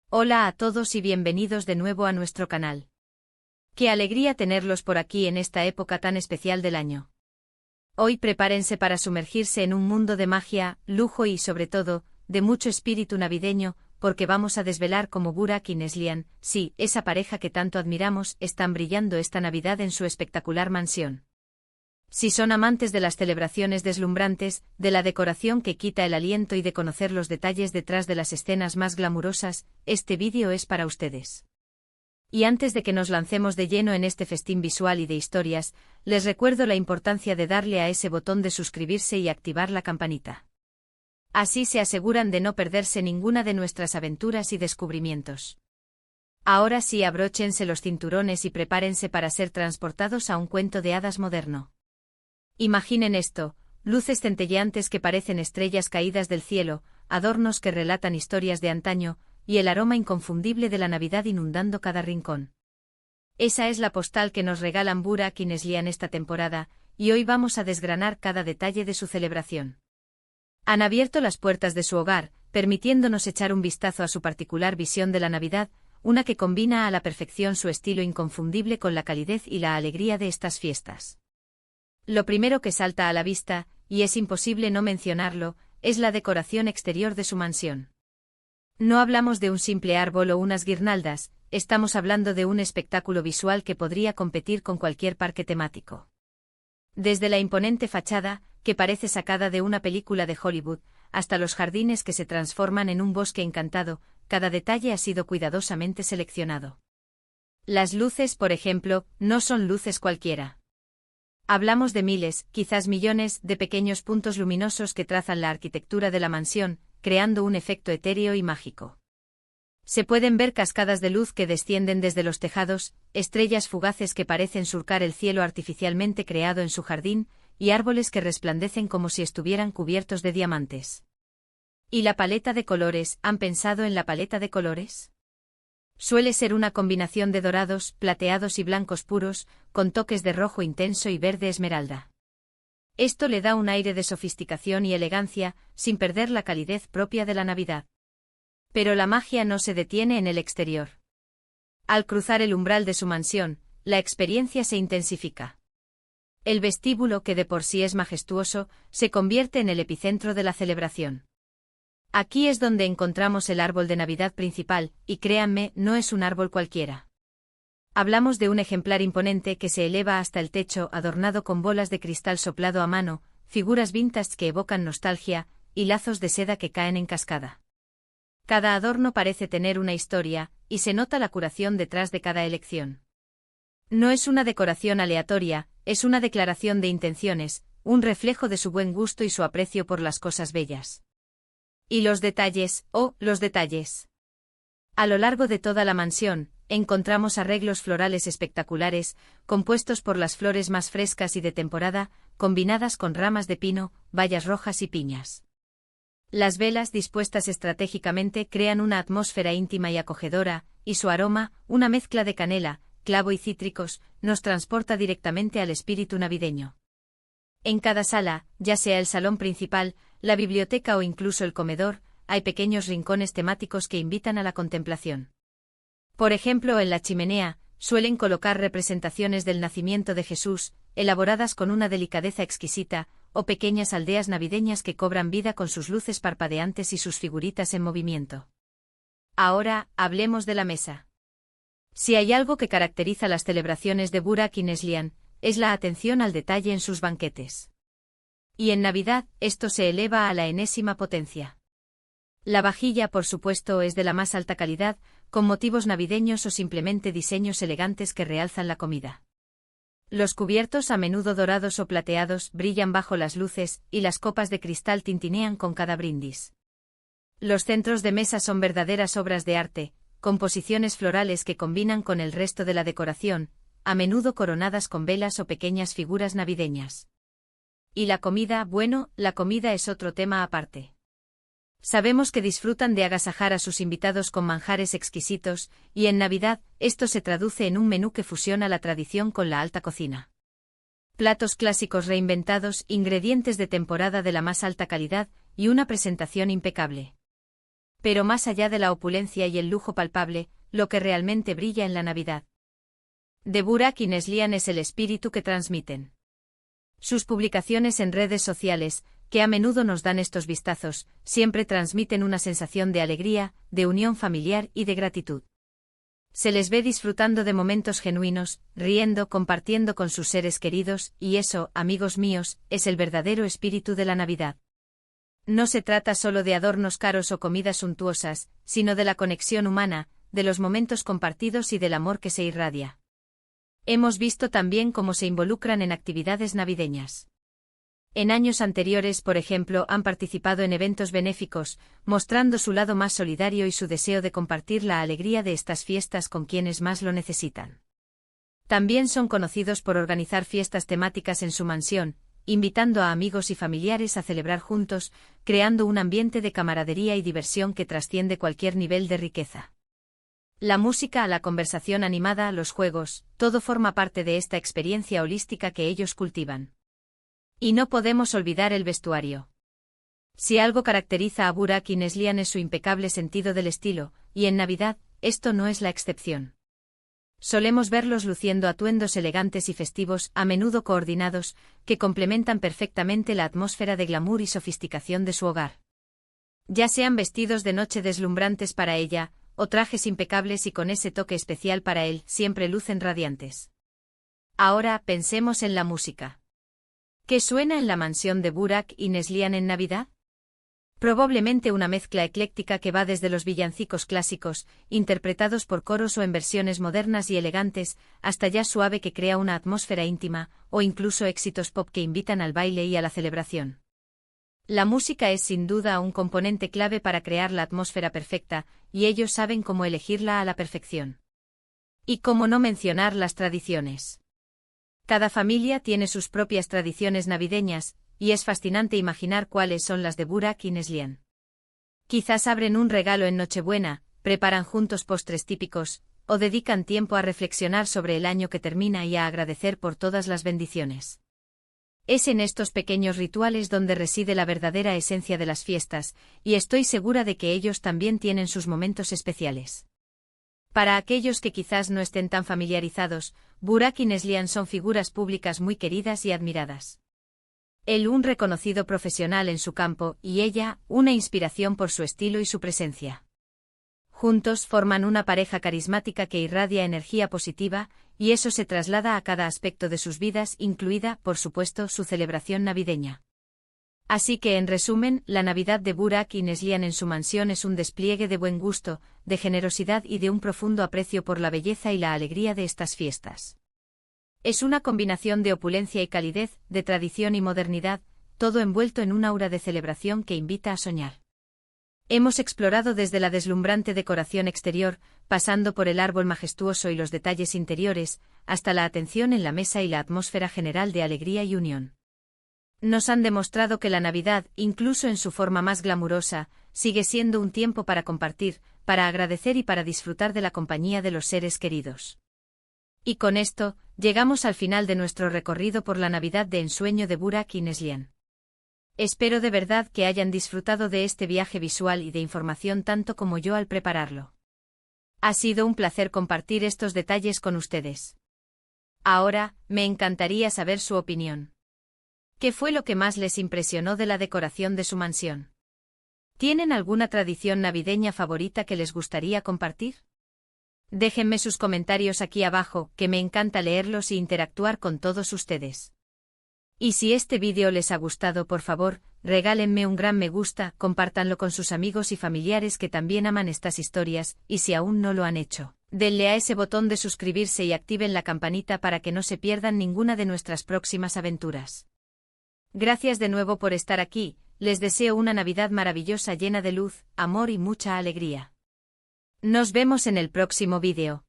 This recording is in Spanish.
Hola a todos y bienvenidos de nuevo a nuestro canal. Qué alegría tenerlos por aquí en esta época tan especial del año. Hoy prepárense para sumergirse en un mundo de magia, lujo y, sobre todo, de mucho espíritu navideño, porque vamos a desvelar cómo Burak y Neslihan, sí, esa pareja que tanto admiramos, están brillando esta Navidad en su espectacular mansión. Si son amantes de las celebraciones deslumbrantes, de la decoración que quita el aliento y de conocer los detalles detrás de las escenas más glamurosas, este vídeo es para ustedes. Y antes de que nos lancemos de lleno en este festín visual y de historias, les recuerdo la importancia de darle a ese botón de suscribirse y activar la campanita. Así se aseguran de no perderse ninguna de nuestras aventuras y descubrimientos. Ahora sí, abróchense los cinturones y prepárense para ser transportados a un cuento de hadas moderno. Imaginen esto: luces centelleantes que parecen estrellas caídas del cielo, adornos que relatan historias de antaño, y el aroma inconfundible de la Navidad inundando cada rincón. Esa es la postal que nos regalan Burak y Neslihan esta temporada, y hoy vamos a desgranar cada detalle de su celebración. Han abierto las puertas de su hogar, permitiéndonos echar un vistazo a su particular visión de la Navidad, una que combina a la perfección su estilo inconfundible con la calidez y la alegría de estas fiestas. Lo primero que salta a la vista, y es imposible no mencionarlo, es la decoración exterior de su mansión. No hablamos de un simple árbol o unas guirnaldas, estamos hablando de un espectáculo visual que podría competir con cualquier parque temático. Desde la imponente fachada, que parece sacada de una película de Hollywood, hasta los jardines que se transforman en un bosque encantado, cada detalle ha sido cuidadosamente seleccionado. Las luces, por ejemplo, no son luces cualquiera. Hablamos de miles, quizás millones, de pequeños puntos luminosos que trazan la arquitectura de la mansión, creando un efecto etéreo y mágico. Se pueden ver cascadas de luz que descienden desde los tejados, estrellas fugaces que parecen surcar el cielo artificialmente creado en su jardín, y árboles que resplandecen como si estuvieran cubiertos de diamantes. ¿Y la paleta de colores? ¿Han pensado en la paleta de colores? Suele ser una combinación de dorados, plateados y blancos puros, con toques de rojo intenso y verde esmeralda. Esto le da un aire de sofisticación y elegancia, sin perder la calidez propia de la Navidad. Pero la magia no se detiene en el exterior. Al cruzar el umbral de su mansión, la experiencia se intensifica. El vestíbulo, que de por sí es majestuoso, se convierte en el epicentro de la celebración. Aquí es donde encontramos el árbol de Navidad principal, y créanme, no es un árbol cualquiera. Hablamos de un ejemplar imponente que se eleva hasta el techo, adornado con bolas de cristal soplado a mano, figuras vintage que evocan nostalgia, y lazos de seda que caen en cascada. Cada adorno parece tener una historia, y se nota la curación detrás de cada elección. No es una decoración aleatoria, es una declaración de intenciones, un reflejo de su buen gusto y su aprecio por las cosas bellas. Y los detalles, los detalles. A lo largo de toda la mansión, encontramos arreglos florales espectaculares, compuestos por las flores más frescas y de temporada, combinadas con ramas de pino, bayas rojas y piñas. Las velas dispuestas estratégicamente crean una atmósfera íntima y acogedora, y su aroma, una mezcla de canela, clavo y cítricos, nos transporta directamente al espíritu navideño. En cada sala, ya sea el salón principal, la biblioteca o incluso el comedor, hay pequeños rincones temáticos que invitan a la contemplación. Por ejemplo, en la chimenea, suelen colocar representaciones del nacimiento de Jesús, elaboradas con una delicadeza exquisita, o pequeñas aldeas navideñas que cobran vida con sus luces parpadeantes y sus figuritas en movimiento. Ahora, hablemos de la mesa. Si hay algo que caracteriza las celebraciones de Burak y Neslihan, es la atención al detalle en sus banquetes. Y en Navidad, esto se eleva a la enésima potencia. La vajilla, por supuesto, es de la más alta calidad, con motivos navideños o simplemente diseños elegantes que realzan la comida. Los cubiertos, a menudo dorados o plateados, brillan bajo las luces, y las copas de cristal tintinean con cada brindis. Los centros de mesa son verdaderas obras de arte, composiciones florales que combinan con el resto de la decoración, a menudo coronadas con velas o pequeñas figuras navideñas. Y la comida, bueno, la comida es otro tema aparte. Sabemos que disfrutan de agasajar a sus invitados con manjares exquisitos, y en Navidad, esto se traduce en un menú que fusiona la tradición con la alta cocina. Platos clásicos reinventados, ingredientes de temporada de la más alta calidad, y una presentación impecable. Pero más allá de la opulencia y el lujo palpable, lo que realmente brilla en la Navidad de Burak y Neslihan es el espíritu que transmiten. Sus publicaciones en redes sociales, que a menudo nos dan estos vistazos, siempre transmiten una sensación de alegría, de unión familiar y de gratitud. Se les ve disfrutando de momentos genuinos, riendo, compartiendo con sus seres queridos, y eso, amigos míos, es el verdadero espíritu de la Navidad. No se trata solo de adornos caros o comidas suntuosas, sino de la conexión humana, de los momentos compartidos y del amor que se irradia. Hemos visto también cómo se involucran en actividades navideñas. En años anteriores, por ejemplo, han participado en eventos benéficos, mostrando su lado más solidario y su deseo de compartir la alegría de estas fiestas con quienes más lo necesitan. También son conocidos por organizar fiestas temáticas en su mansión, invitando a amigos y familiares a celebrar juntos, creando un ambiente de camaradería y diversión que trasciende cualquier nivel de riqueza. La música, la conversación animada, los juegos, todo forma parte de esta experiencia holística que ellos cultivan. Y no podemos olvidar el vestuario. Si algo caracteriza a Burak y Neslihan es su impecable sentido del estilo, y en Navidad, esto no es la excepción. Solemos verlos luciendo atuendos elegantes y festivos, a menudo coordinados, que complementan perfectamente la atmósfera de glamour y sofisticación de su hogar. Ya sean vestidos de noche deslumbrantes para ella, o trajes impecables y con ese toque especial para él, siempre lucen radiantes. Ahora, pensemos en la música. ¿Qué suena en la mansión de Burak y Neslihan en Navidad? Probablemente una mezcla ecléctica que va desde los villancicos clásicos, interpretados por coros o en versiones modernas y elegantes, hasta jazz suave que crea una atmósfera íntima, o incluso éxitos pop que invitan al baile y a la celebración. La música es sin duda un componente clave para crear la atmósfera perfecta, y ellos saben cómo elegirla a la perfección. Y cómo no mencionar las tradiciones. Cada familia tiene sus propias tradiciones navideñas, y es fascinante imaginar cuáles son las de Burak y Neslihan. Quizás abren un regalo en Nochebuena, preparan juntos postres típicos, o dedican tiempo a reflexionar sobre el año que termina y a agradecer por todas las bendiciones. Es en estos pequeños rituales donde reside la verdadera esencia de las fiestas, y estoy segura de que ellos también tienen sus momentos especiales. Para aquellos que quizás no estén tan familiarizados, Burak y Neslihan son figuras públicas muy queridas y admiradas. Él un reconocido profesional en su campo, y ella, una inspiración por su estilo y su presencia. Juntos forman una pareja carismática que irradia energía positiva, y eso se traslada a cada aspecto de sus vidas, incluida, por supuesto, su celebración navideña. Así que, en resumen, la Navidad de Burak y Neslihan en su mansión es un despliegue de buen gusto, de generosidad y de un profundo aprecio por la belleza y la alegría de estas fiestas. Es una combinación de opulencia y calidez, de tradición y modernidad, todo envuelto en un aura de celebración que invita a soñar. Hemos explorado desde la deslumbrante decoración exterior, pasando por el árbol majestuoso y los detalles interiores, hasta la atención en la mesa y la atmósfera general de alegría y unión. Nos han demostrado que la Navidad, incluso en su forma más glamurosa, sigue siendo un tiempo para compartir, para agradecer y para disfrutar de la compañía de los seres queridos. Y con esto, llegamos al final de nuestro recorrido por la Navidad de ensueño de Burak y Neslihan. Espero de verdad que hayan disfrutado de este viaje visual y de información tanto como yo al prepararlo. Ha sido un placer compartir estos detalles con ustedes. Ahora, me encantaría saber su opinión. ¿Qué fue lo que más les impresionó de la decoración de su mansión? ¿Tienen alguna tradición navideña favorita que les gustaría compartir? Déjenme sus comentarios aquí abajo, que me encanta leerlos e interactuar con todos ustedes. Y si este vídeo les ha gustado, por favor, regálenme un gran me gusta, compártanlo con sus amigos y familiares que también aman estas historias, y si aún no lo han hecho, denle a ese botón de suscribirse y activen la campanita para que no se pierdan ninguna de nuestras próximas aventuras. Gracias de nuevo por estar aquí, les deseo una Navidad maravillosa llena de luz, amor y mucha alegría. Nos vemos en el próximo vídeo.